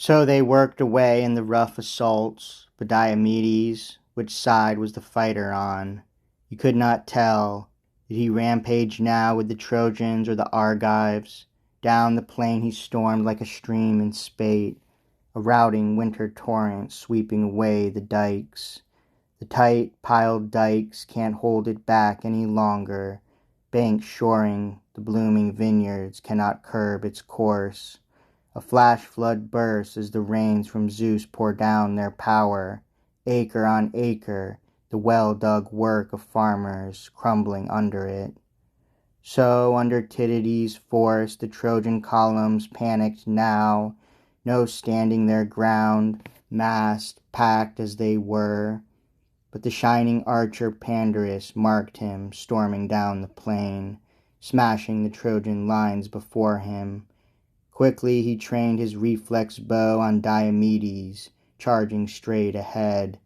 So they worked away in the rough assaults, but Diomedes, which side was the fighter on? You could not tell. Did he rampage now with the Trojans or the Argives? Down the plain he stormed like a stream in spate, a routing winter torrent sweeping away the dikes. The tight piled dikes can't hold it back any longer. Banks shoring the blooming vineyards cannot curb its course. A flash flood bursts as the rains from Zeus pour down their power. Acre on acre, the well-dug work of farmers crumbling under it. So under Tydides' force the Trojan columns panicked now, no standing their ground, massed, packed as they were. But the shining archer Pandarus marked him storming down the plain, smashing the Trojan lines before him. Quickly he trained his reflex bow on Diomedes, charging straight ahead.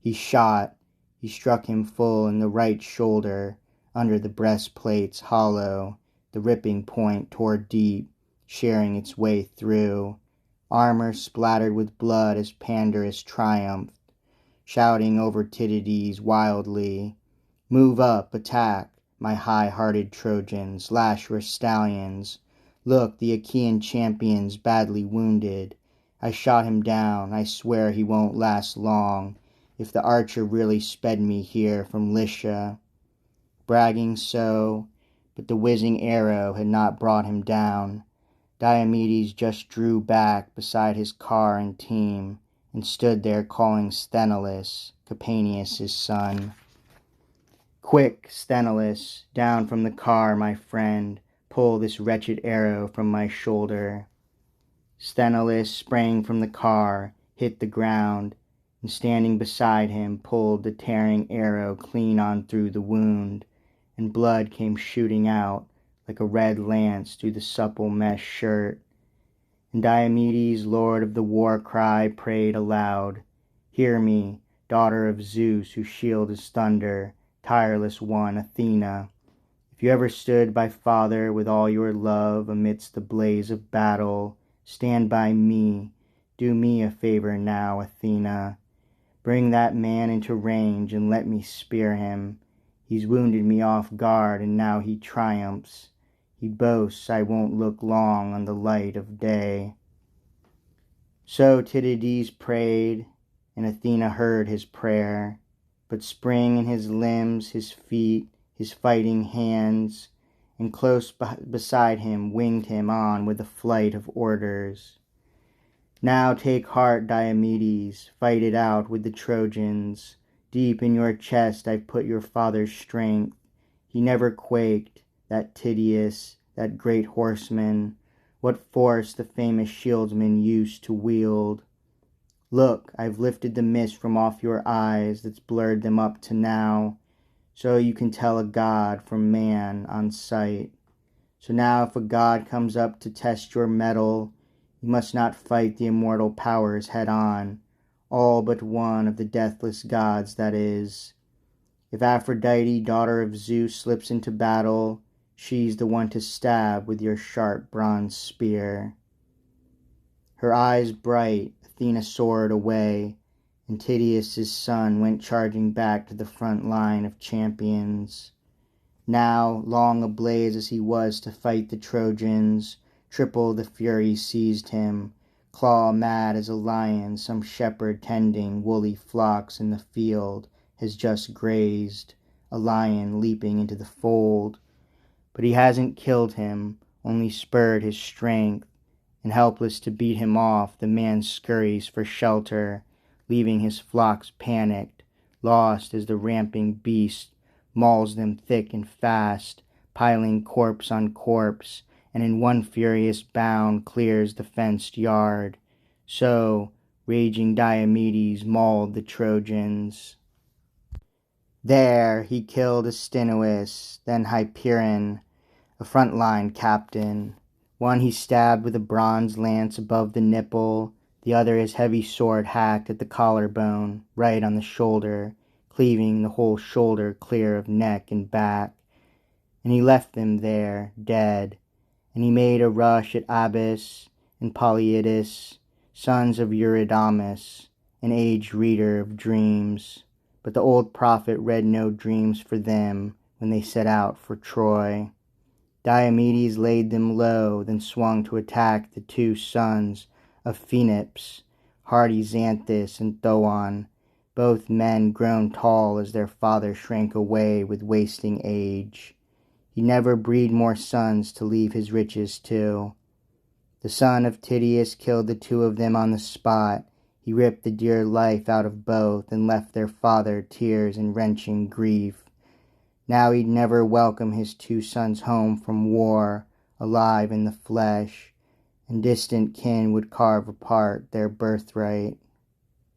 He shot. He struck him full in the right shoulder, under the breastplate's hollow. The ripping point tore deep, shearing its way through. Armor splattered with blood as Pandarus triumphed, shouting over Tydides wildly, "Move up, attack, my high-hearted Trojans, lash your stallions. Look, the Achaean champion's badly wounded. I shot him down, I swear he won't last long, if the archer really sped me here from Lycia." Bragging so, but the whizzing arrow had not brought him down. Diomedes just drew back beside his car and team, and stood there calling Sthenelus, Capaneus' son. "Quick, Sthenelus, down from the car, my friend. Pull this wretched arrow from my shoulder." Sthenelus sprang from the car, hit the ground, and standing beside him pulled the tearing arrow clean on through the wound, and blood came shooting out like a red lance through the supple mesh shirt. And Diomedes, lord of the war cry, prayed aloud, "Hear me, daughter of Zeus, whose shield is thunder, tireless one, Athena. If you ever stood by father with all your love amidst the blaze of battle, stand by me. Do me a favor now, Athena. Bring that man into range and let me spear him. He's wounded me off guard and now he triumphs. He boasts I won't look long on the light of day." So Tydides prayed, and Athena heard his prayer. But spring in his limbs, his feet, his fighting hands, and close beside him winged him on with a flight of orders. "Now take heart, Diomedes, fight it out with the Trojans. Deep in your chest I've put your father's strength. He never quaked, that Tydeus, that great horseman. What force the famous shieldsman used to wield. Look, I've lifted the mist from off your eyes that's blurred them up to now, so you can tell a god from man on sight. So now if a god comes up to test your mettle, you must not fight the immortal powers head on, all but one of the deathless gods, that is. If Aphrodite, daughter of Zeus, slips into battle, she's the one to stab with your sharp bronze spear." Her eyes bright, Athena soared away, and Tydeus' son went charging back to the front line of champions. Now, long ablaze as he was to fight the Trojans, triple the fury seized him, claw mad as a lion some shepherd tending woolly flocks in the field has just grazed, a lion leaping into the fold. But he hasn't killed him, only spurred his strength, and helpless to beat him off, the man scurries for shelter, leaving his flocks panicked, lost as the ramping beast mauls them thick and fast, piling corpse on corpse, and in one furious bound clears the fenced yard. So, raging Diomedes mauled the Trojans. There he killed Astynous, then Hyperion, a front-line captain. One he stabbed with a bronze lance above the nipple, the other his heavy sword hacked at the collarbone, right on the shoulder, cleaving the whole shoulder clear of neck and back. And he left them there, dead, and he made a rush at Abas and Polyidus, sons of Eurydamas, an aged reader of dreams. But the old prophet read no dreams for them when they set out for Troy. Diomedes laid them low, then swung to attack the two sons of Phaenops, hardy Xanthus and Thoon, both men grown tall as their father shrank away with wasting age. He never breed more sons to leave his riches to. The son of Tydeus killed the two of them on the spot. He ripped the dear life out of both and left their father tears and wrenching grief. Now he'd never welcome his two sons home from war, alive in the flesh, and distant kin would carve apart their birthright.